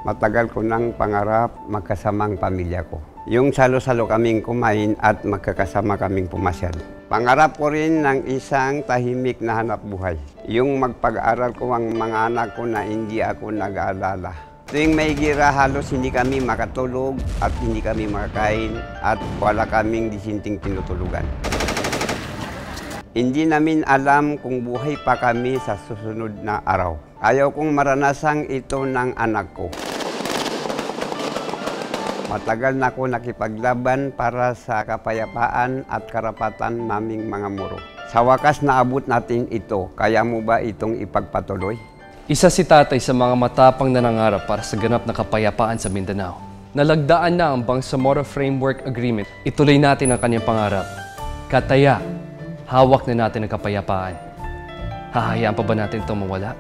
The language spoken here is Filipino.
Matagal ko nang pangarap magkasamang pamilya ko. Yung salo-salo kaming kumain at magkakasama kaming pumasyal. Pangarap ko rin ng isang tahimik na hanap buhay. Yung magpag-aral ko ang mga anak ko na hindi ako nag-aalala. Tuwing may gira, halos hindi kami makatulog at hindi kami makakain at wala kaming disinting tinutulugan. Hindi namin alam kung buhay pa kami sa susunod na araw. Ayaw kong maranasang ito ng anak ko. Matagal na ako nakipaglaban para sa kapayapaan at karapatan naming mga Moro. Sa wakas naabot natin ito, kaya mo ba itong ipagpatuloy? Isa si Tatay sa mga matapang na nangarap para sa ganap na kapayapaan sa Mindanao. Nalagdaan na ang Bangsamoro Framework Agreement. Ituloy natin ang kanyang pangarap. Kataya, hawak na natin ang kapayapaan. Hahayaan pa ba natin itong mawala?